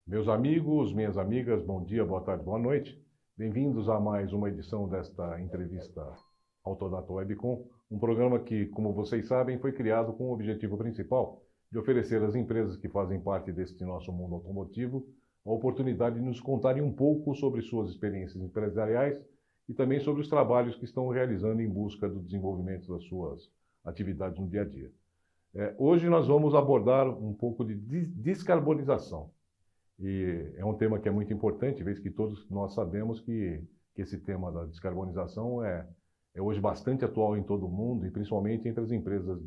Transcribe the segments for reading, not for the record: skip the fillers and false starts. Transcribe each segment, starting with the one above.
Meus amigos, minhas amigas, bom dia, boa tarde, boa noite. Bem-vindos a mais uma edição desta entrevista Autodata Webcom, um programa que, como vocês sabem, foi criado com o objetivo principal de oferecer às empresas que fazem parte deste nosso mundo automotivo a oportunidade de nos contarem um pouco sobre suas experiências empresariais e também sobre os trabalhos que estão realizando em busca do desenvolvimento das suas atividades no dia a dia. Hoje nós vamos abordar um pouco de descarbonização. E é um tema que é muito importante, vez que todos nós sabemos que esse tema da descarbonização é hoje bastante atual em todo o mundo e principalmente entre as empresas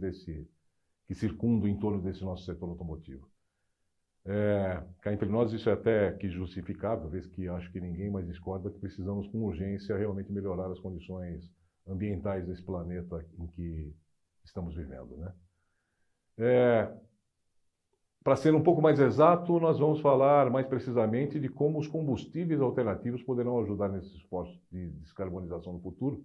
que circundam em torno desse nosso setor automotivo. Cá entre nós, isso é até que justificável, vez que acho que ninguém mais discorda que precisamos com urgência realmente melhorar as condições ambientais desse planeta em que estamos vivendo, né? Para ser um pouco mais exato, nós vamos falar mais precisamente de como os combustíveis alternativos poderão ajudar nesses esforços de descarbonização no futuro.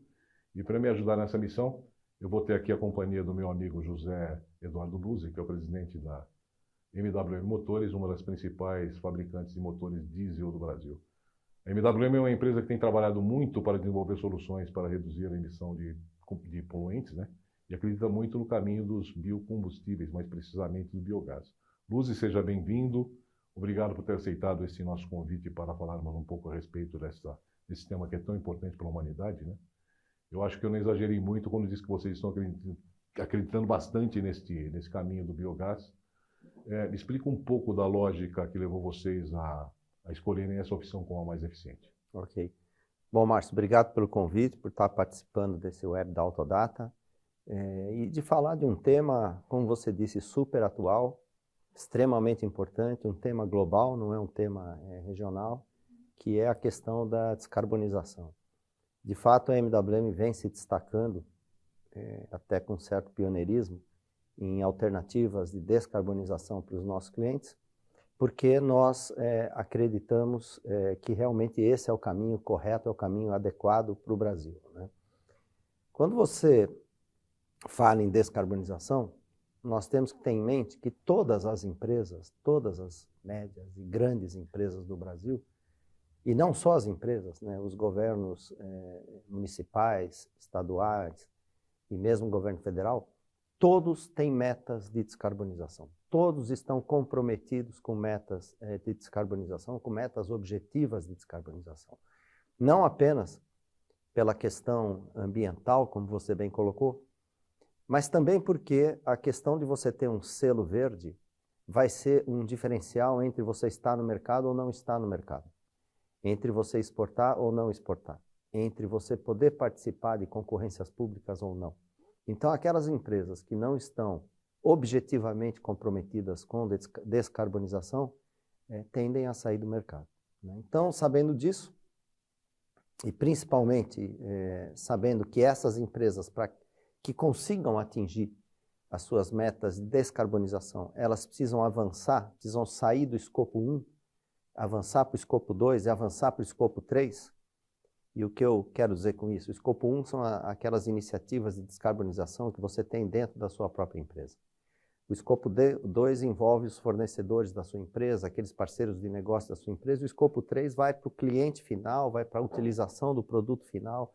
E para me ajudar nessa missão, eu vou ter aqui a companhia do meu amigo José Eduardo Luzzi, que é o presidente da MWM Motores, uma das principais fabricantes de motores diesel do Brasil. A MWM é uma empresa que tem trabalhado muito para desenvolver soluções para reduzir a emissão de poluentes, né? E acredita muito no caminho dos biocombustíveis, mais precisamente do biogás. Luzzi, seja bem-vindo. Obrigado por ter aceitado esse nosso convite para falarmos um pouco a respeito desse tema que é tão importante para a humanidade, né? Eu acho que eu não exagerei muito quando disse que vocês estão acreditando bastante nesse caminho do biogás. Me explica um pouco da lógica que levou vocês a escolherem essa opção como a mais eficiente. Ok. Bom, Márcio, obrigado pelo convite, por estar participando desse web da Autodata e de falar de um tema, como você disse, super atual, extremamente importante, um tema global, não é um tema regional, que é a questão da descarbonização. De fato, a MWM vem se destacando, até com certo pioneirismo, em alternativas de descarbonização para os nossos clientes, porque nós acreditamos que realmente esse é o caminho correto, é o caminho adequado para o Brasil, né? Quando você fala em descarbonização, nós temos que ter em mente que todas as empresas, todas as médias e grandes empresas do Brasil, e não só as empresas, né, os governos municipais, estaduais e mesmo o governo federal, todos têm metas de descarbonização. Todos estão comprometidos com metas de descarbonização, com metas objetivas de descarbonização. Não apenas pela questão ambiental, como você bem colocou, mas também porque a questão de você ter um selo verde vai ser um diferencial entre você estar no mercado ou não estar no mercado, entre você exportar ou não exportar, entre você poder participar de concorrências públicas ou não. Então, aquelas empresas que não estão objetivamente comprometidas com descarbonização tendem a sair do mercado, né? Então, sabendo disso, e principalmente sabendo que essas empresas, para que consigam atingir as suas metas de descarbonização, elas precisam avançar, precisam sair do escopo 1, avançar para o escopo 2 e avançar para o escopo 3. E o que eu quero dizer com isso? O escopo 1 são aquelas iniciativas de descarbonização que você tem dentro da sua própria empresa. O escopo 2 envolve os fornecedores da sua empresa, aqueles parceiros de negócio da sua empresa. O escopo 3 vai para o cliente final, vai para a utilização do produto final,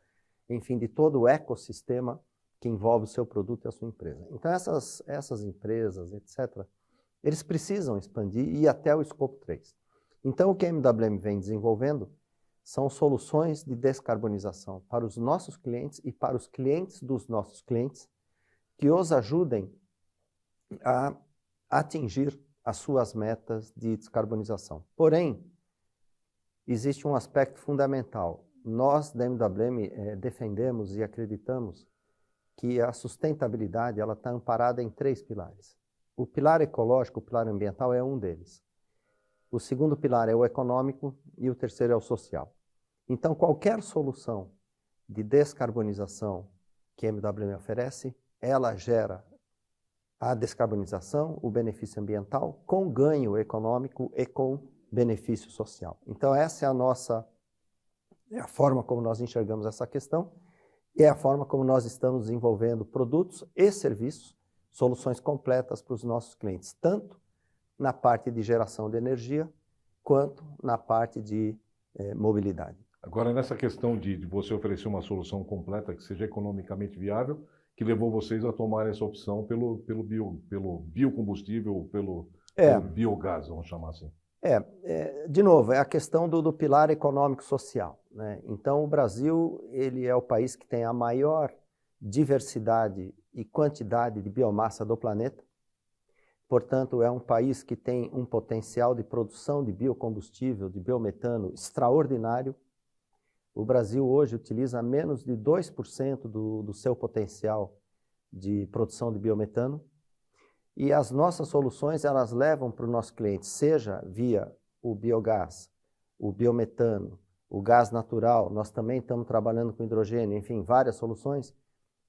enfim, de todo o ecossistema que envolve o seu produto e a sua empresa. Então, essas empresas, etc., eles precisam expandir e ir até o escopo 3. Então, o que a MWM vem desenvolvendo são soluções de descarbonização para os nossos clientes e para os clientes dos nossos clientes que os ajudem a atingir as suas metas de descarbonização. Porém, existe um aspecto fundamental. Nós, da MWM, defendemos e acreditamos que a sustentabilidade ela está amparada em 3 pilares. O pilar ecológico, o pilar ambiental é um deles. O segundo pilar é o econômico e o terceiro é o social. Então, qualquer solução de descarbonização que a MWM oferece, ela gera a descarbonização, o benefício ambiental, com ganho econômico e com benefício social. Então, essa é a forma como nós enxergamos essa questão e é a forma como nós estamos desenvolvendo produtos e serviços, soluções completas para os nossos clientes, tanto na parte de geração de energia, quanto na parte de mobilidade. Agora, nessa questão de você oferecer uma solução completa que seja economicamente viável, que levou vocês a tomar essa opção pelo biocombustível, pelo biogás, vamos chamar assim. De novo, é a questão do pilar econômico-social, né? Então, o Brasil, ele é o país que tem a maior diversidade e quantidade de biomassa do planeta. Portanto, é um país que tem um potencial de produção de biocombustível, de biometano extraordinário. O Brasil hoje utiliza menos de 2% do seu potencial de produção de biometano. E as nossas soluções, elas levam para o nosso cliente, seja via o biogás, o biometano, o gás natural, nós também estamos trabalhando com hidrogênio, enfim, várias soluções,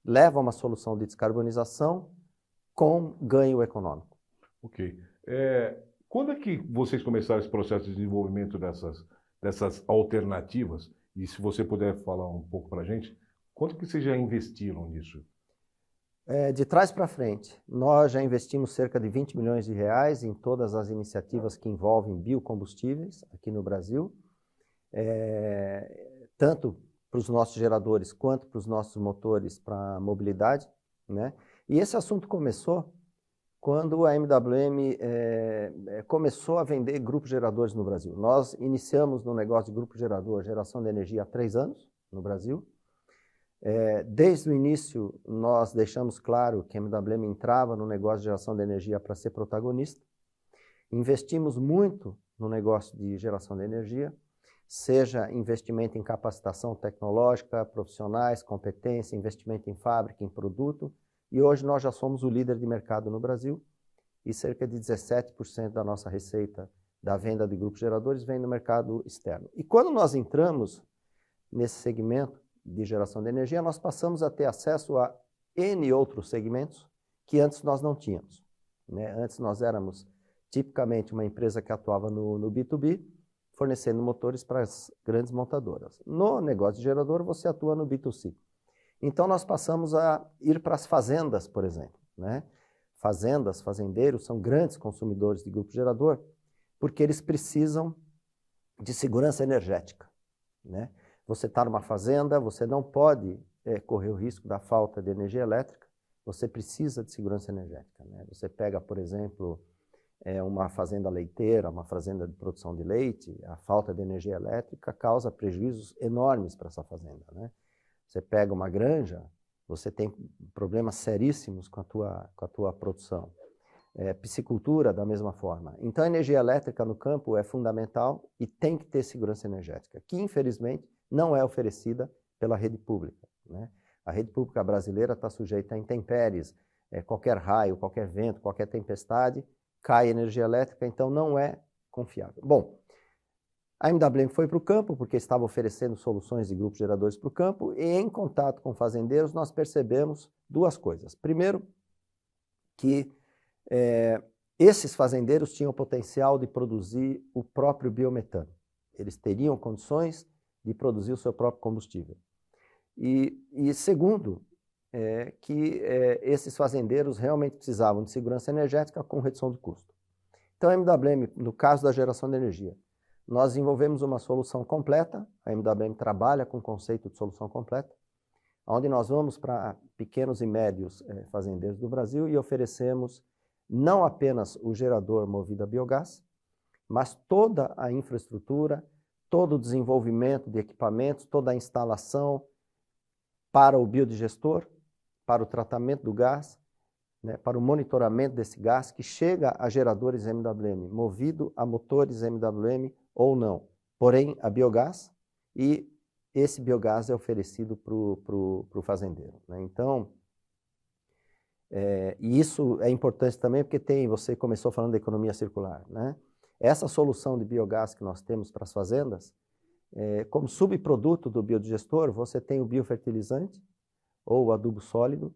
levam a uma solução de descarbonização com ganho econômico. Ok. Quando é que vocês começaram esse processo de desenvolvimento dessas alternativas? E se você puder falar um pouco para a gente, quanto que vocês já investiram nisso? De trás para frente, nós já investimos cerca de 20 milhões de reais em todas as iniciativas que envolvem biocombustíveis aqui no Brasil, tanto para os nossos geradores quanto para os nossos motores para mobilidade, né? E esse assunto começou quando a MWM começou a vender grupos geradores no Brasil. Nós iniciamos no negócio de grupo gerador, geração de energia, há 3 anos no Brasil. Desde o início, nós deixamos claro que a MWM entrava no negócio de geração de energia para ser protagonista. Investimos muito no negócio de geração de energia, seja investimento em capacitação tecnológica, profissionais, competência, investimento em fábrica, em produto. E hoje nós já somos o líder de mercado no Brasil e cerca de 17% da nossa receita da venda de grupos geradores vem no mercado externo. E quando nós entramos nesse segmento de geração de energia, nós passamos a ter acesso a N outros segmentos que antes nós não tínhamos, né? Antes nós éramos tipicamente uma empresa que atuava no B2B, fornecendo motores para as grandes montadoras. No negócio de gerador, você atua no B2C. Então nós passamos a ir para as fazendas, por exemplo, né? Fazendas, fazendeiros são grandes consumidores de grupo gerador porque eles precisam de segurança energética, né? Você está numa fazenda, você não pode correr o risco da falta de energia elétrica, você precisa de segurança energética, né? Você pega, por exemplo, uma fazenda leiteira, uma fazenda de produção de leite, a falta de energia elétrica causa prejuízos enormes para essa fazenda, né? Você pega uma granja, você tem problemas seríssimos com a tua produção. Piscicultura, da mesma forma. Então, a energia elétrica no campo é fundamental e tem que ter segurança energética, que, infelizmente, não é oferecida pela rede pública, né? A rede pública brasileira está sujeita a intempéries, qualquer raio, qualquer vento, qualquer tempestade, cai energia elétrica, então não é confiável. Bom, a MWM foi para o campo, porque estava oferecendo soluções de grupos geradores para o campo, e em contato com fazendeiros nós percebemos 2 coisas. Primeiro, que esses fazendeiros tinham potencial de produzir o próprio biometano. Eles teriam condições de produzir o seu próprio combustível. E segundo, que esses fazendeiros realmente precisavam de segurança energética com redução de custo. Então, a MWM, no caso da geração de energia, nós desenvolvemos uma solução completa, a MWM trabalha com o conceito de solução completa, onde nós vamos para pequenos e médios fazendeiros do Brasil e oferecemos não apenas o gerador movido a biogás, mas toda a infraestrutura, todo o desenvolvimento de equipamentos, toda a instalação para o biodigestor, para o tratamento do gás, né, para o monitoramento desse gás que chega a geradores MWM, movido a motores MWM ou não, porém a biogás, e esse biogás é oferecido para o fazendeiro, né? Então, e isso é importante também porque você começou falando da economia circular, né? Essa solução de biogás que nós temos para as fazendas, como subproduto do biodigestor, você tem o biofertilizante ou o adubo sólido,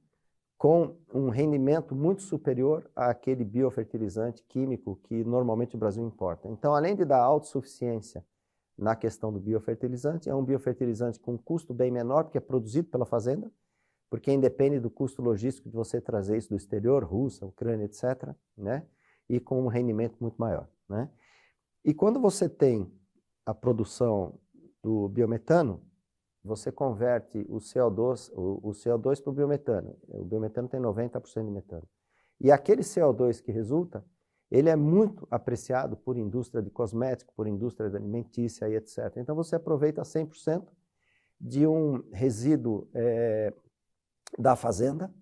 com um rendimento muito superior àquele biofertilizante químico que normalmente o Brasil importa. Então, além de dar autossuficiência na questão do biofertilizante, é um biofertilizante com um custo bem menor, porque é produzido pela fazenda, porque independe do custo logístico de você trazer isso do exterior, Rússia, Ucrânia, etc., né? E com um rendimento muito maior, né? E quando você tem a produção do biometano, você converte o CO2 para o biometano. O biometano tem 90% de metano. E aquele CO2 que resulta, ele é muito apreciado por indústria de cosmético, por indústria de alimentícia e etc. Então você aproveita 100% de um resíduo da fazenda.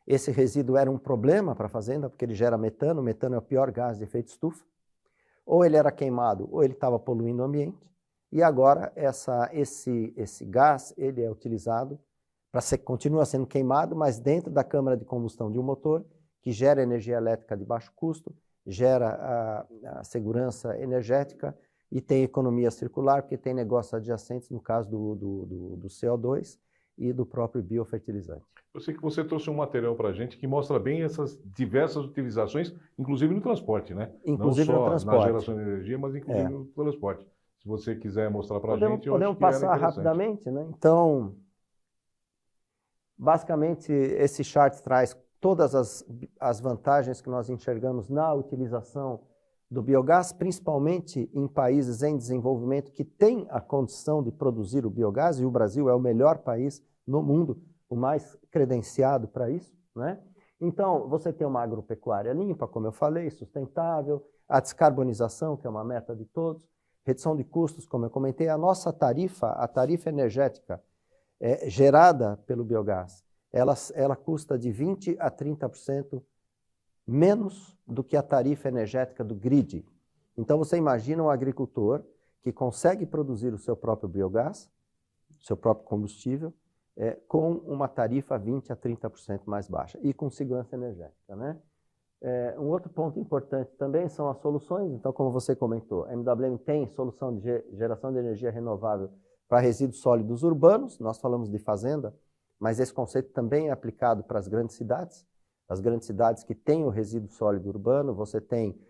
Esse resíduo era um problema para a fazenda, porque ele gera metano. O metano é o pior gás de efeito estufa. Ou ele era queimado, ou ele estava poluindo o ambiente. E agora esse gás ele é utilizado continua sendo queimado, mas dentro da câmara de combustão de um motor que gera energia elétrica de baixo custo, gera a segurança energética e tem economia circular, porque tem negócios adjacentes, no caso do CO2 e do próprio biofertilizante. Eu sei que você trouxe um material para a gente que mostra bem essas diversas utilizações, inclusive no transporte, né? Inclusive não só no transporte. na geração de energia, mas inclusive no transporte. Se você quiser mostrar para a gente, eu acho que passar rapidamente, né? Então, basicamente, esse chart traz todas as vantagens que nós enxergamos na utilização do biogás, principalmente em países em desenvolvimento que têm a condição de produzir o biogás, e o Brasil é o melhor país no mundo, o mais credenciado para isso, né? Então, você tem uma agropecuária limpa, como eu falei, sustentável, a descarbonização, que é uma meta de todos, redução de custos, como eu comentei, a nossa tarifa, a tarifa energética gerada pelo biogás, ela custa de 20% a 30% menos do que a tarifa energética do grid. Então, você imagina um agricultor que consegue produzir o seu próprio biogás, seu próprio combustível, com uma tarifa 20% a 30% mais baixa e com segurança energética, né? Um outro ponto importante também são as soluções. Então, como você comentou, a MWM tem solução de geração de energia renovável para resíduos sólidos urbanos. Nós falamos de fazenda, mas esse conceito também é aplicado para as grandes cidades. As grandes cidades que têm o resíduo sólido urbano, você tem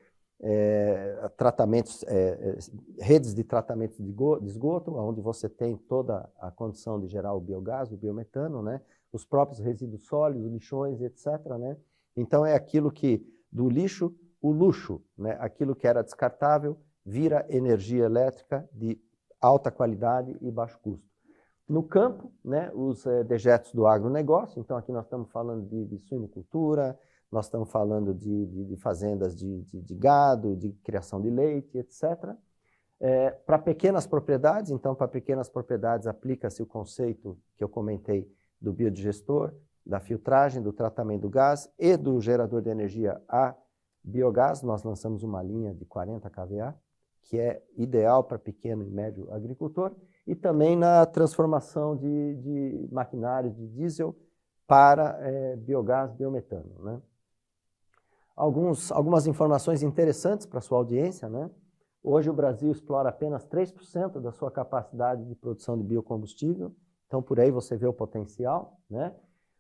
redes de tratamento de esgoto, onde você tem toda a condição de gerar o biogás, o biometano, né? Os próprios resíduos sólidos, lixões, etc., né? Então, é aquilo que, do lixo, o luxo, né? Aquilo que era descartável, vira energia elétrica de alta qualidade e baixo custo. No campo, né, os dejetos do agronegócio, então aqui nós estamos falando de suinocultura, nós estamos falando de fazendas de gado, de criação de leite, etc. Para pequenas propriedades, então para pequenas propriedades aplica-se o conceito que eu comentei do biodigestor, da filtragem, do tratamento do gás e do gerador de energia a biogás. Nós lançamos uma linha de 40 kVA, que é ideal para pequeno e médio agricultor, e também na transformação de maquinários de diesel para biogás, biometano, né? Algumas informações interessantes para a sua audiência, né? Hoje o Brasil explora apenas 3% da sua capacidade de produção de biocombustível, então por aí você vê o potencial, né?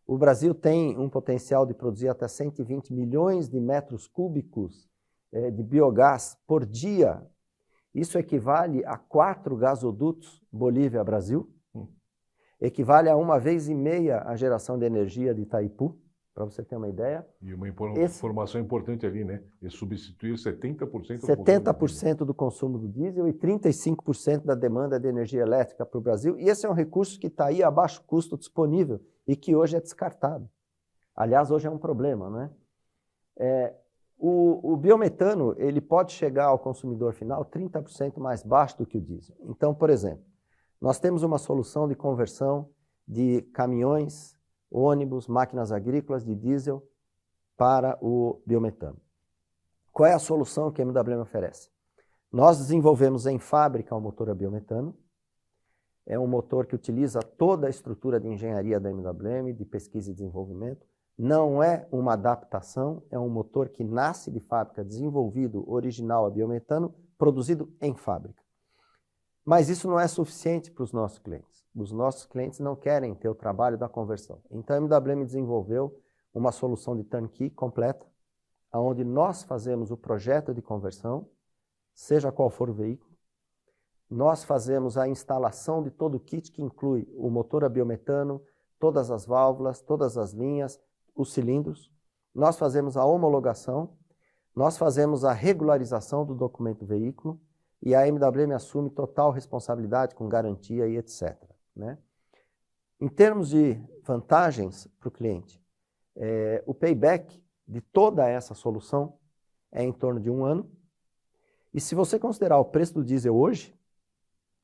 O Brasil tem um potencial de produzir até 120 milhões de metros cúbicos de biogás por dia. Isso equivale a 4 gasodutos Bolívia-Brasil, equivale a 1,5 vezes a geração de energia de Itaipu, para você ter uma ideia. E uma informação importante ali, né? Ele substituiu 70% do consumo do diesel e 35% da demanda de energia elétrica para o Brasil. E esse é um recurso que está aí a baixo custo disponível e que hoje é descartado. Aliás, hoje é um problema, né? O biometano, ele pode chegar ao consumidor final 30% mais baixo do que o diesel. Então, por exemplo, nós temos uma solução de conversão de caminhões, ônibus, máquinas agrícolas de diesel para o biometano. Qual é a solução que a MWM oferece? Nós desenvolvemos em fábrica um motor a biometano. É um motor que utiliza toda a estrutura de engenharia da MWM, de pesquisa e desenvolvimento. Não é uma adaptação, é um motor que nasce de fábrica, desenvolvido, original a biometano, produzido em fábrica. Mas isso não é suficiente para os nossos clientes. Os nossos clientes não querem ter o trabalho da conversão. Então a MWM desenvolveu uma solução de turnkey completa, onde nós fazemos o projeto de conversão, seja qual for o veículo. Nós fazemos a instalação de todo o kit, que inclui o motor a biometano, todas as válvulas, todas as linhas, os cilindros. Nós fazemos a homologação, nós fazemos a regularização do documento veículo, e a MWM assume total responsabilidade com garantia e etc. Né? Em termos de vantagens para o cliente, o payback de toda essa solução é em torno de 1 ano. E se você considerar o preço do diesel hoje,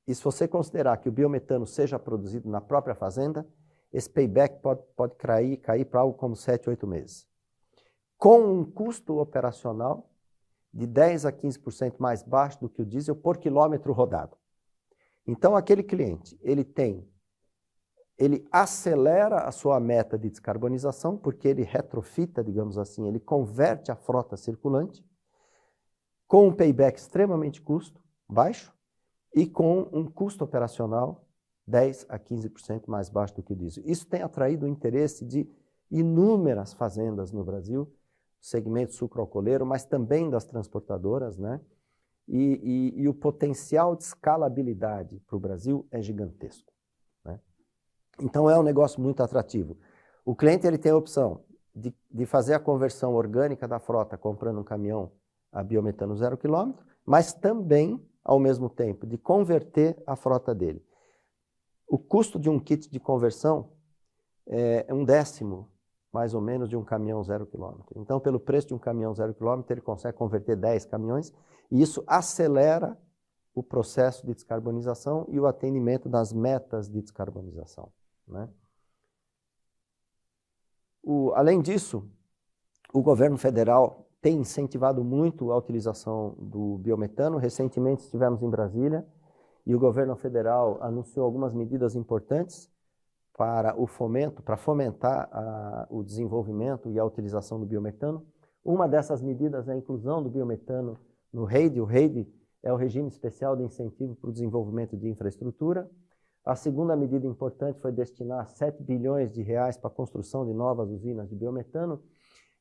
e se você considerar que o biometano seja produzido na própria fazenda, esse payback pode cair para algo como 7, 8 meses. Com um custo operacional de 10 a 15% mais baixo do que o diesel por quilômetro rodado. Então, aquele cliente, ele acelera a sua meta de descarbonização, porque ele retrofita, digamos assim, ele converte a frota circulante, com um payback extremamente baixo, e com um custo operacional 10 a 15% mais baixo do que o diesel. Isso tem atraído o interesse de inúmeras fazendas no Brasil, segmento sucroalcooleiro, mas também das transportadoras, né? E o potencial de escalabilidade para o Brasil é gigantesco, né? Então é um negócio muito atrativo. O cliente ele tem a opção de fazer a conversão orgânica da frota comprando um caminhão a biometano 0 km, mas também, ao mesmo tempo, de converter a frota dele. O custo de um kit de conversão é 1/10, mais ou menos, de um caminhão 0 km. Então, pelo preço de um caminhão 0 km, ele consegue converter 10 caminhões, e isso acelera o processo de descarbonização e o atendimento das metas de descarbonização, né? Além disso, o governo federal tem incentivado muito a utilização do biometano. Recentemente estivemos em Brasília e o governo federal anunciou algumas medidas importantes para fomentar o desenvolvimento e a utilização do biometano. Uma dessas medidas é a inclusão do biometano no REID. O REID é o Regime Especial de Incentivo para o Desenvolvimento de Infraestrutura. A segunda medida importante foi destinar 7 bilhões de reais para a construção de novas usinas de biometano.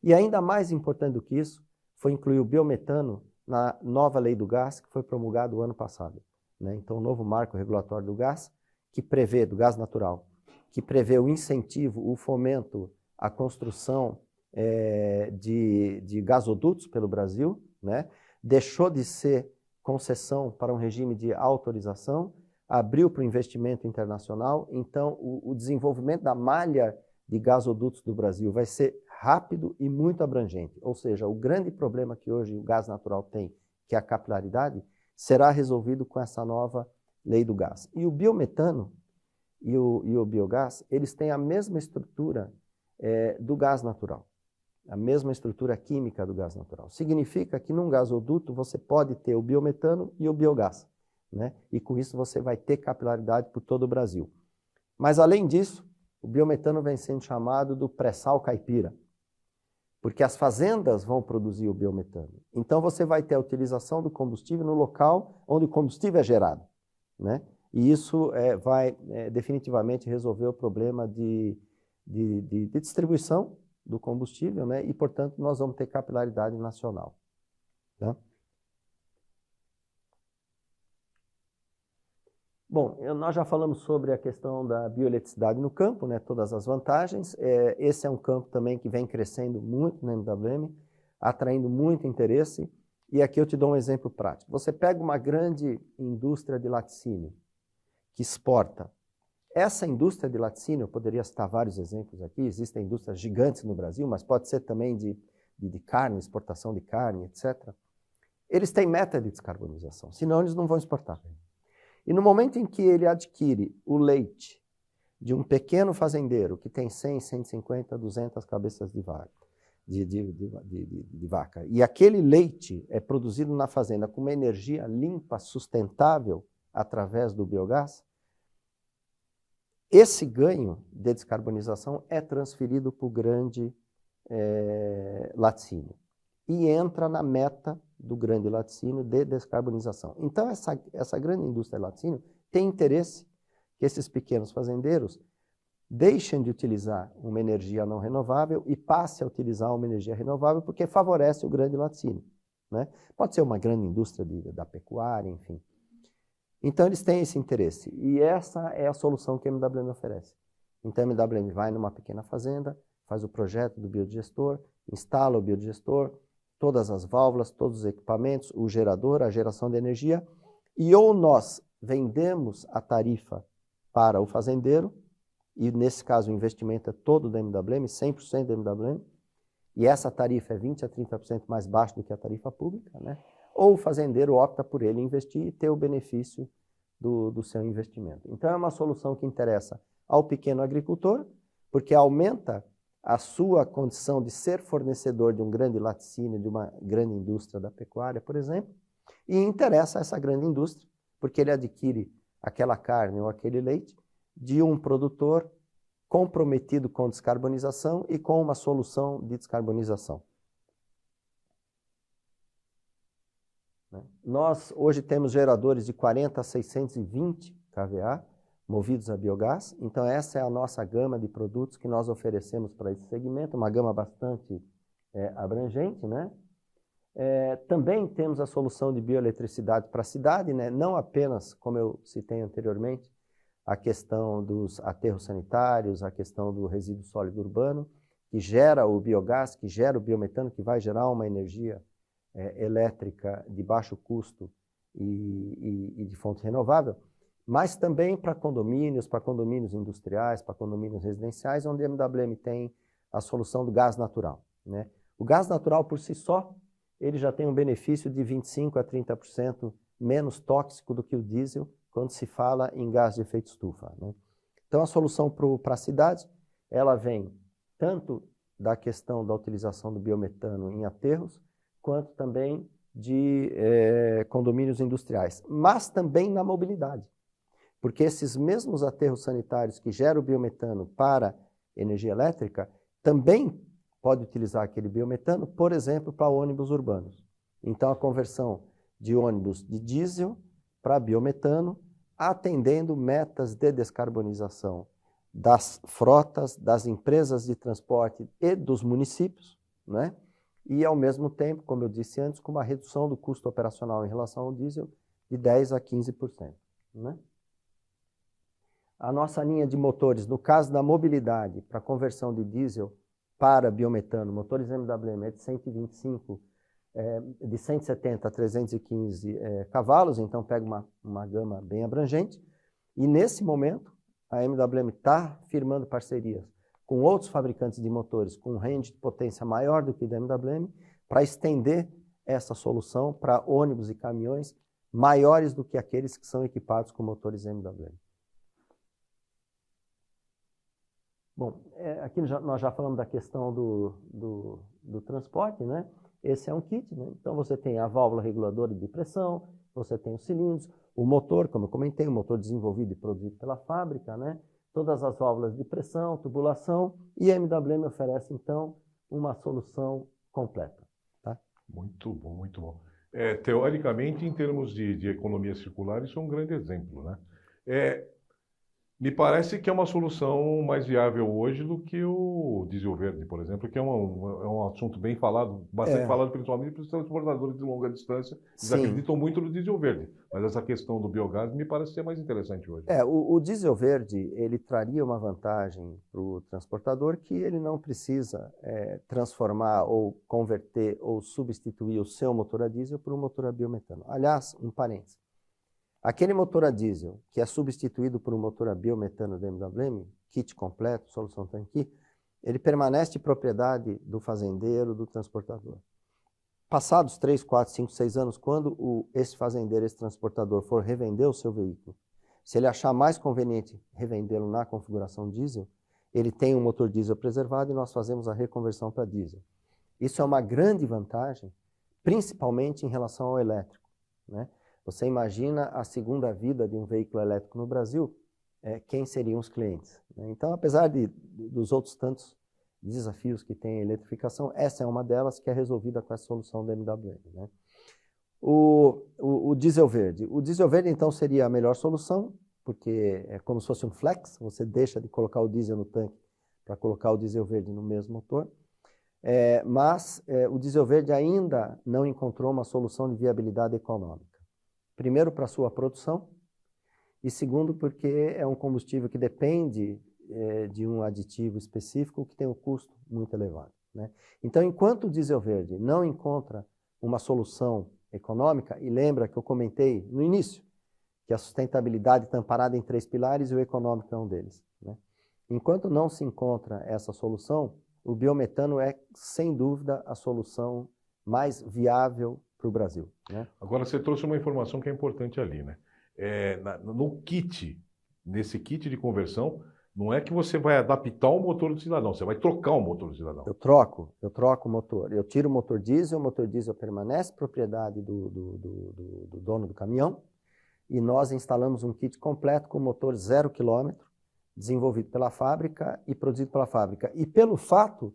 E ainda mais importante do que isso, foi incluir o biometano na nova lei do gás, que foi promulgada o ano passado, né? Então, o novo marco regulatório do gás, do gás natural, que prevê o incentivo, o fomento, a construção de gasodutos pelo Brasil, né? Deixou de ser concessão para um regime de autorização, abriu para o investimento internacional. Então, o desenvolvimento da malha de gasodutos do Brasil vai ser rápido e muito abrangente. Ou seja, o grande problema que hoje o gás natural tem, que é a capilaridade, será resolvido com essa nova lei do gás. E o biometano e o biogás, eles têm a mesma estrutura do gás natural, a mesma estrutura química do gás natural. Significa que num gasoduto você pode ter o biometano e o biogás, né? E com isso você vai ter capilaridade por todo o Brasil. Mas além disso, o biometano vem sendo chamado do pré-sal caipira, porque as fazendas vão produzir o biometano. Então você vai ter a utilização do combustível no local onde o combustível é gerado, né? E isso vai definitivamente resolver o problema de distribuição do combustível, né? E, portanto, nós vamos ter capilaridade nacional, tá? Bom, nós já falamos sobre a questão da bioeletricidade no campo, né? Todas as vantagens. Esse é um campo também que vem crescendo muito na MWM, atraindo muito interesse. E aqui eu te dou um exemplo prático. Você pega uma grande indústria de laticínio que exporta. Essa indústria de laticínio, eu poderia citar vários exemplos aqui, existem indústrias gigantes no Brasil, mas pode ser também de carne, exportação de carne, etc. Eles têm meta de descarbonização, senão eles não vão exportar. E no momento em que ele adquire o leite de um pequeno fazendeiro que tem 100, 150, 200 cabeças de vaca, e aquele leite é produzido na fazenda com uma energia limpa, sustentável, através do biogás, esse ganho de descarbonização é transferido para o grande laticínio e entra na meta do grande laticínio de descarbonização. Então, essa grande indústria de laticínio tem interesse que esses pequenos fazendeiros deixem de utilizar uma energia não renovável e passem a utilizar uma energia renovável, porque favorece o grande laticínio, né? Pode ser uma grande indústria da pecuária, enfim. Então, eles têm esse interesse. E essa é a solução que a MWM oferece. Então, a MWM vai numa pequena fazenda, faz o projeto do biodigestor, instala o biodigestor, todas as válvulas, todos os equipamentos, o gerador, a geração de energia, E ou nós vendemos a tarifa para o fazendeiro, e nesse caso o investimento é todo da MWM, 100% da MWM, e essa tarifa é 20% a 30% mais baixa do que a tarifa pública, né? Ou o fazendeiro opta por ele investir e ter o benefício do seu investimento. Então é uma solução que interessa ao pequeno agricultor, porque aumenta a sua condição de ser fornecedor de um grande laticínio, de uma grande indústria da pecuária, por exemplo, e interessa a essa grande indústria, porque ele adquire aquela carne ou aquele leite de um produtor comprometido com descarbonização e com uma solução de descarbonização. Nós hoje temos geradores de 40 a 620 kVA, movidos a biogás, então essa é a nossa gama de produtos que nós oferecemos para esse segmento, uma gama bastante abrangente, né? Também temos a solução de bioeletricidade para a cidade, né? Não apenas, como eu citei anteriormente, a questão dos aterros sanitários, a questão do resíduo sólido urbano, que gera o biogás, que gera o biometano, que vai gerar uma energia elétrica de baixo custo e de fonte renovável, mas também para condomínios industriais, para condomínios residenciais, onde a MWM tem a solução do gás natural, né? O gás natural, por si só, ele já tem um benefício de 25% a 30% menos tóxico do que o diesel, quando se fala em gás de efeito estufa, né? Então, a solução para a cidade, ela vem tanto da questão da utilização do biometano em aterros, quanto também de condomínios industriais, mas também na mobilidade. Porque esses mesmos aterros sanitários que geram o biometano para energia elétrica, também pode utilizar aquele biometano, por exemplo, para ônibus urbanos. Então, a conversão de ônibus de diesel para biometano, atendendo metas de descarbonização das frotas, das empresas de transporte e dos municípios, né? E, ao mesmo tempo, como eu disse antes, com uma redução do custo operacional em relação ao diesel de 10% a 15%. Né? A nossa linha de motores, no caso da mobilidade, para conversão de diesel para biometano, motores MWM é de 170 a 315 cavalos, então pega uma gama bem abrangente. E, nesse momento, a MWM está firmando parcerias com outros fabricantes de motores com um range de potência maior do que o da MWM, para estender essa solução para ônibus e caminhões maiores do que aqueles que são equipados com motores MWM. Bom, aqui nós já falamos da questão do transporte, né? Esse é um kit, né? Então você tem a válvula reguladora de pressão, você tem os cilindros, o motor, como eu comentei, o motor desenvolvido e produzido pela fábrica, né? Todas as válvulas de pressão, tubulação, e a MWM oferece, então, uma solução completa. Tá? Muito bom, muito bom. Teoricamente, em termos de economia circular, isso é um grande exemplo, né? Me parece que é uma solução mais viável hoje do que o diesel verde, por exemplo, que é um assunto bem falado, bastante falado principalmente pelos transportadores de longa distância, eles Sim. acreditam muito no diesel verde, mas essa questão do biogás me parece ser mais interessante hoje. O diesel verde, ele traria uma vantagem para o transportador que ele não precisa transformar ou converter ou substituir o seu motor a diesel por um motor a biometano. Aliás, um parênteses. Aquele motor a diesel que é substituído por um motor a biometano da MWM, kit completo, solução tanque, ele permanece de propriedade do fazendeiro, do transportador. Passados 3, 4, 5, 6 anos, quando esse fazendeiro, esse transportador for revender o seu veículo, se ele achar mais conveniente revendê-lo na configuração diesel, ele tem um motor diesel preservado e nós fazemos a reconversão para diesel. Isso é uma grande vantagem, principalmente em relação ao elétrico, né? Você imagina a segunda vida de um veículo elétrico no Brasil, quem seriam os clientes, né? Então, apesar dos outros tantos desafios que tem a eletrificação, essa é uma delas que é resolvida com essa solução da MWM, né? O diesel verde. O diesel verde, então, seria a melhor solução, porque é como se fosse um flex, você deixa de colocar o diesel no tanque para colocar o diesel verde no mesmo motor. Mas o diesel verde ainda não encontrou uma solução de viabilidade econômica. Primeiro, para sua produção, e segundo, porque é um combustível que depende de um aditivo específico que tem um custo muito elevado, né? Então, enquanto o diesel verde não encontra uma solução econômica, e lembra que eu comentei no início, que a sustentabilidade está amparada em 3 pilares e o econômico é um deles, né? Enquanto não se encontra essa solução, o biometano é, sem dúvida, a solução mais viável para o Brasil, né? Agora, você trouxe uma informação que é importante ali, né? No kit, nesse kit de conversão, não é que você vai adaptar o motor do cidadão, você vai trocar o motor do cidadão. Eu troco o motor. Eu tiro o motor diesel permanece propriedade do dono do caminhão, e nós instalamos um kit completo com motor 0 km, desenvolvido pela fábrica e produzido pela fábrica. E pelo fato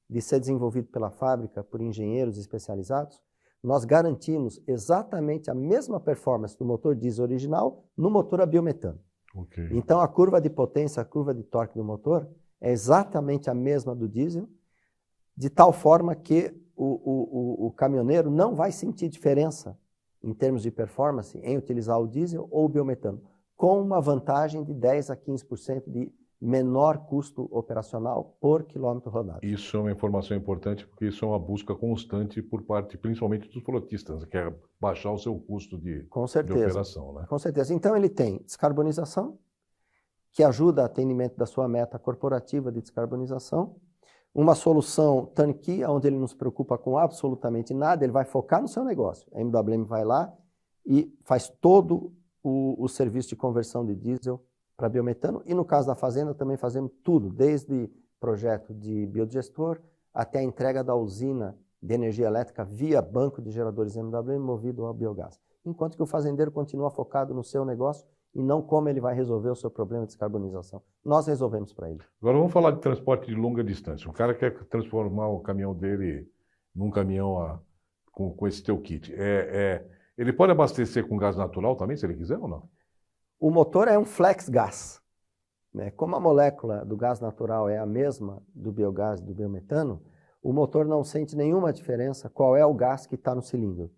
de ser desenvolvido pela fábrica por engenheiros especializados, nós garantimos exatamente a mesma performance do motor diesel original no motor a biometano. Okay. Então a curva de potência, a curva de torque do motor é exatamente a mesma do diesel, de tal forma que o caminhoneiro não vai sentir diferença em termos de performance em utilizar o diesel ou o biometano, com uma vantagem de 10 a 15% de menor custo operacional por quilômetro rodado. Isso é uma informação importante, porque isso é uma busca constante por parte, principalmente dos frotistas, que é baixar o seu custo de operação, né? Com certeza. Então ele tem descarbonização, que ajuda a atendimento da sua meta corporativa de descarbonização, uma solução turnkey, onde ele não se preocupa com absolutamente nada, ele vai focar no seu negócio. A MWM vai lá e faz todo o serviço de conversão de diesel para biometano, e no caso da fazenda também fazemos tudo, desde projeto de biodigestor até a entrega da usina de energia elétrica via banco de geradores MWM movido ao biogás. Enquanto que o fazendeiro continua focado no seu negócio e não como ele vai resolver o seu problema de descarbonização. Nós resolvemos para ele. Agora vamos falar de transporte de longa distância. O cara quer transformar o caminhão dele num caminhão com esse teu kit. Ele pode abastecer com gás natural também, se ele quiser ou não? O motor é um flex gás, né? Como a molécula do gás natural é a mesma do biogás e do biometano, o motor não sente nenhuma diferença qual é o gás que está no cilindro.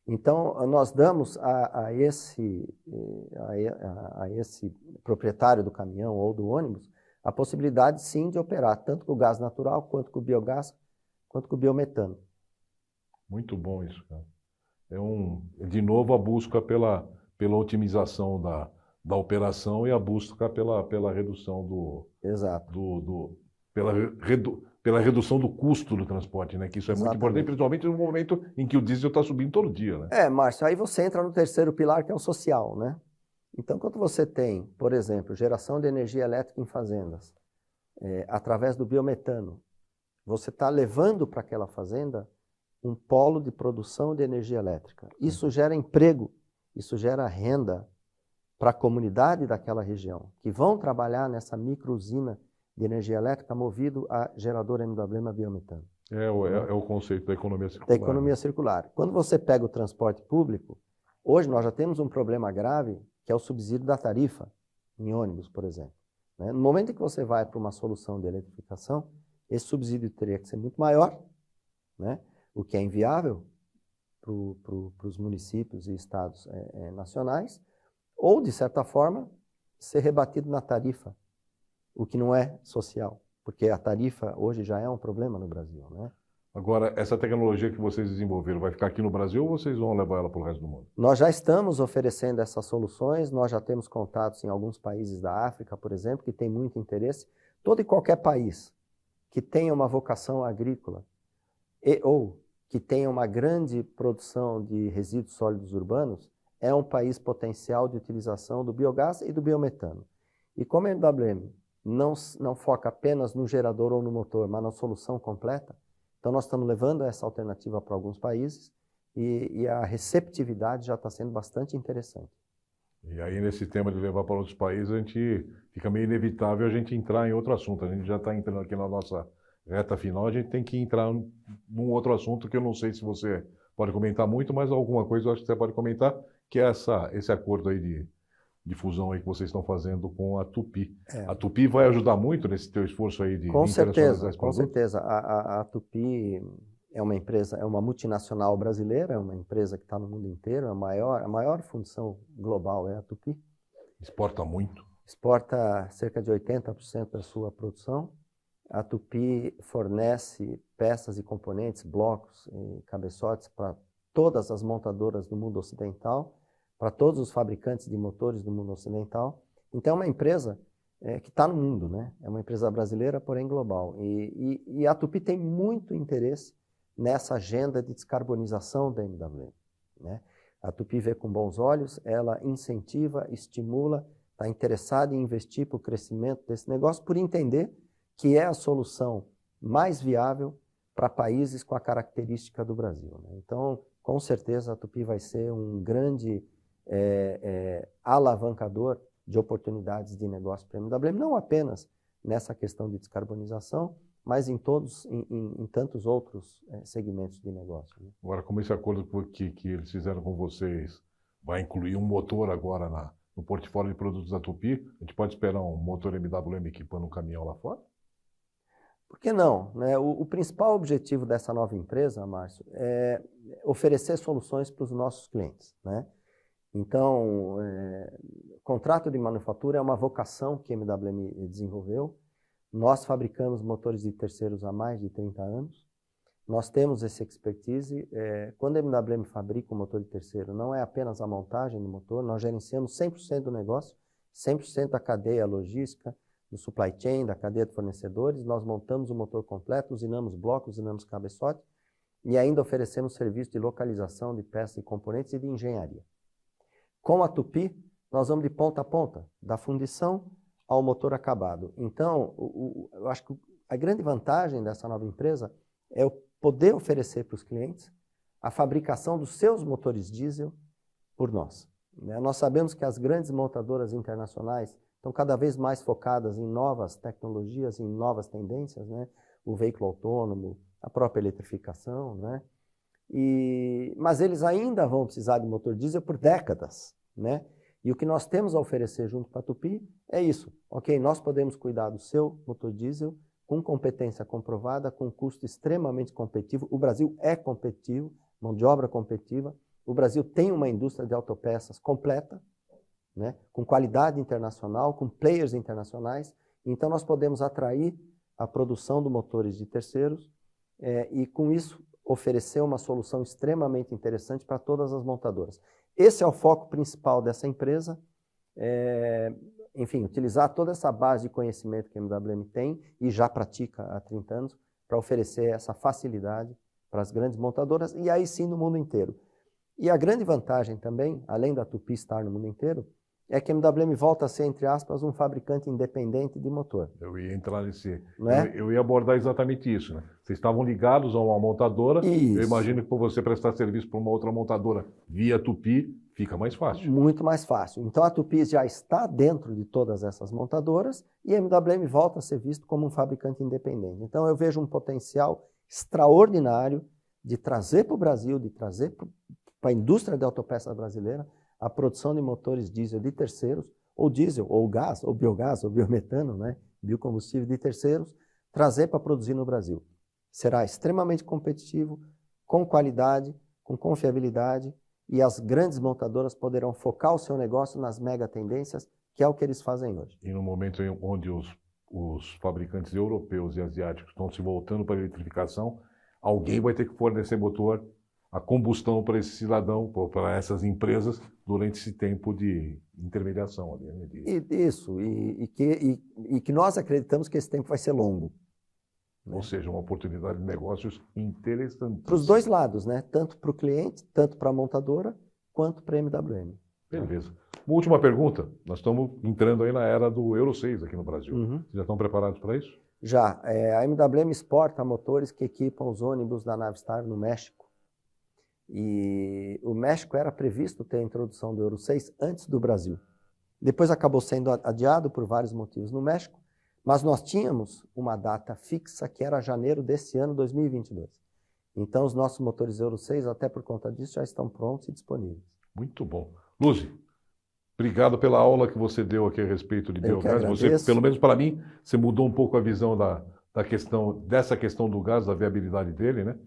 Então, nós damos a esse proprietário do caminhão ou do ônibus a possibilidade, sim, de operar tanto com o gás natural, quanto com o biogás, quanto com o biometano. Muito bom isso, cara. De novo, a busca pela otimização da operação e a busca pela redução Exato. pela redução do custo do transporte, né? Que isso é muito importante, principalmente no momento em que o diesel está subindo todo dia, né? Márcio, aí você entra no terceiro pilar, que é o social, né? Então, quando você tem, por exemplo, geração de energia elétrica em fazendas, através do biometano, você está levando para aquela fazenda um polo de produção de energia elétrica. Isso gera emprego, isso gera renda para a comunidade daquela região, que vão trabalhar nessa micro-usina de energia elétrica movido a gerador MWM a biometano. É o conceito da economia circular. Da economia circular. Quando você pega o transporte público, hoje nós já temos um problema grave, que é o subsídio da tarifa em ônibus, por exemplo, né? No momento em que você vai para uma solução de eletrificação, esse subsídio teria que ser muito maior, né? O que é inviável para os municípios e estados nacionais, ou, de certa forma, ser rebatido na tarifa, o que não é social, porque a tarifa hoje já é um problema no Brasil, né? Agora, essa tecnologia que vocês desenvolveram vai ficar aqui no Brasil ou vocês vão levar ela para o resto do mundo? Nós já estamos oferecendo essas soluções, nós já temos contatos em alguns países da África, por exemplo, que tem muito interesse. Todo e qualquer país que tenha uma vocação agrícola ou que tenha uma grande produção de resíduos sólidos urbanos, é um país potencial de utilização do biogás e do biometano. E como a MWM não foca apenas no gerador ou no motor, mas na solução completa, então nós estamos levando essa alternativa para alguns países e a receptividade já está sendo bastante interessante. E aí, nesse tema de levar para outros países, a gente fica meio inevitável a gente entrar em outro assunto. A gente já está entrando aqui na nossa reta final, a gente tem que entrar num outro assunto que eu não sei se você pode comentar muito, mas alguma coisa eu acho que você pode comentar, que é esse acordo aí de fusão aí que vocês estão fazendo com a Tupy. A Tupy vai ajudar muito nesse teu esforço aí de internacionalizar esse produto? Com certeza. A Tupy é uma empresa, é uma multinacional brasileira, é uma empresa que está no mundo inteiro, a maior função global é a Tupy. Exporta muito? Exporta cerca de 80% da sua produção. A Tupy fornece peças e componentes, blocos e cabeçotes para todas as montadoras do mundo ocidental, para todos os fabricantes de motores do mundo ocidental. Então, é uma empresa que está no mundo, né? É uma empresa brasileira, porém global. E a Tupy tem muito interesse nessa agenda de descarbonização da MWM, né? A Tupy vê com bons olhos, ela incentiva, estimula, está interessada em investir para o crescimento desse negócio, por entender que é a solução mais viável para países com a característica do Brasil, né? Então, com certeza, a Tupy vai ser um grande alavancador de oportunidades de negócio para a MWM, não apenas nessa questão de descarbonização, mas em tantos outros segmentos de negócio, né? Agora, como esse acordo que eles fizeram com vocês vai incluir um motor agora no portfólio de produtos da Tupy, a gente pode esperar um motor MWM equipando um caminhão lá fora? Por que não, né? O principal objetivo dessa nova empresa, Márcio, é oferecer soluções para os nossos clientes, né? Então, contrato de manufatura é uma vocação que a MWM desenvolveu. Nós fabricamos motores de terceiros há mais de 30 anos. Nós temos essa expertise. Quando a MWM fabrica um motor de terceiro, não é apenas a montagem do motor, nós gerenciamos 100% do negócio, 100% da cadeia logística, do supply chain, da cadeia de fornecedores. Nós montamos o motor completo, usinamos blocos, usinamos cabeçote e ainda oferecemos serviço de localização de peças e componentes e de engenharia. Com a Tupy, nós vamos de ponta a ponta, da fundição ao motor acabado. Então, eu acho que a grande vantagem dessa nova empresa é poder oferecer para os clientes a fabricação dos seus motores diesel por nós, né? Nós sabemos que as grandes montadoras internacionais estão cada vez mais focadas em novas tecnologias, em novas tendências, né? O veículo autônomo, a própria eletrificação, né? Mas eles ainda vão precisar de motor diesel por décadas, né? E o que nós temos a oferecer junto com a Tupy é isso. Ok, nós podemos cuidar do seu motor diesel com competência comprovada, com custo extremamente competitivo. O Brasil é competitivo, mão de obra competitiva. O Brasil tem uma indústria de autopeças completa, né? Com qualidade internacional, com players internacionais. Então, nós podemos atrair a produção de motores de terceiros e, com isso, oferecer uma solução extremamente interessante para todas as montadoras. Esse é o foco principal dessa empresa, enfim, utilizar toda essa base de conhecimento que a MWM tem e já pratica há 30 anos para oferecer essa facilidade para as grandes montadoras e aí sim no mundo inteiro. E a grande vantagem também, além da Tupy estar no mundo inteiro, é que a MWM volta a ser, entre aspas, um fabricante independente de motor. Eu ia entrar nesse... Não é? Eu ia abordar exatamente isso, né? Vocês estavam ligados a uma montadora, Isso. Eu imagino que por você prestar serviço para uma outra montadora via Tupy, fica mais fácil. Muito mais fácil. Então a Tupy já está dentro de todas essas montadoras e a MWM volta a ser visto como um fabricante independente. Então eu vejo um potencial extraordinário de trazer para o Brasil, de trazer para a indústria de autopeças brasileira a produção de motores diesel de terceiros, ou diesel, ou gás, ou biogás, ou biometano, né? Biocombustível de terceiros, trazer para produzir no Brasil. Será extremamente competitivo, com qualidade, com confiabilidade, e as grandes montadoras poderão focar o seu negócio nas mega tendências, que é o que eles fazem hoje. E no momento onde os fabricantes europeus e asiáticos estão se voltando para a eletrificação, alguém vai ter que fornecer motor a combustão para esse cidadão, para essas empresas, durante esse tempo de intermediação. Isso, e que nós acreditamos que esse tempo vai ser longo. Ou seja, uma oportunidade de negócios interessante. Para os dois lados, né? Tanto para o cliente, tanto para a montadora, quanto para a MWM. Beleza. Uma última pergunta. Nós estamos entrando aí na era do Euro 6 aqui no Brasil. Uhum. Vocês já estão preparados para isso? Já. A MWM exporta motores que equipam os ônibus da Navistar no México. E o México era previsto ter a introdução do Euro 6 antes do Brasil. Depois acabou sendo adiado por vários motivos no México, mas nós tínhamos uma data fixa que era janeiro desse ano, 2022. Então os nossos motores Euro 6, até por conta disso, já estão prontos e disponíveis. Muito bom. Luzi, obrigado pela aula que você deu aqui a respeito de biogás. Você, pelo menos para mim, você mudou um pouco a visão dessa questão do gás, da viabilidade dele, né?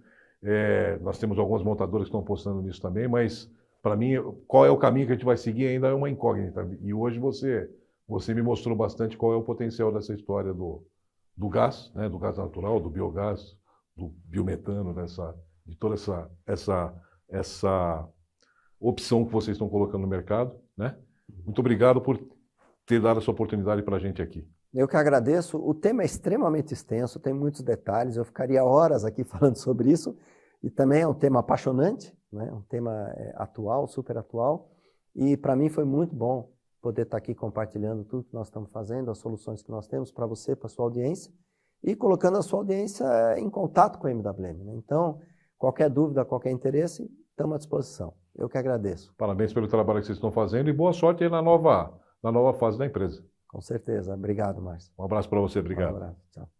Nós temos algumas montadoras que estão apostando nisso também, mas para mim, qual é o caminho que a gente vai seguir ainda é uma incógnita. E hoje você me mostrou bastante qual é o potencial dessa história do gás, né, do gás natural, do biogás, do biometano, de toda essa opção que vocês estão colocando no mercado, né? Muito obrigado por ter dado essa oportunidade para a gente aqui. Eu que agradeço. O tema é extremamente extenso, tem muitos detalhes, eu ficaria horas aqui falando sobre isso, e também é um tema apaixonante, né? Um tema atual, super atual, e para mim foi muito bom poder estar aqui compartilhando tudo que nós estamos fazendo, as soluções que nós temos para você, para a sua audiência, e colocando a sua audiência em contato com a MWM, né? Então, qualquer dúvida, qualquer interesse, estamos à disposição. Eu que agradeço. Parabéns pelo trabalho que vocês estão fazendo e boa sorte aí na nova fase da empresa. Com certeza. Obrigado, Márcio. Um abraço para você, Um obrigado. abraço. Tchau.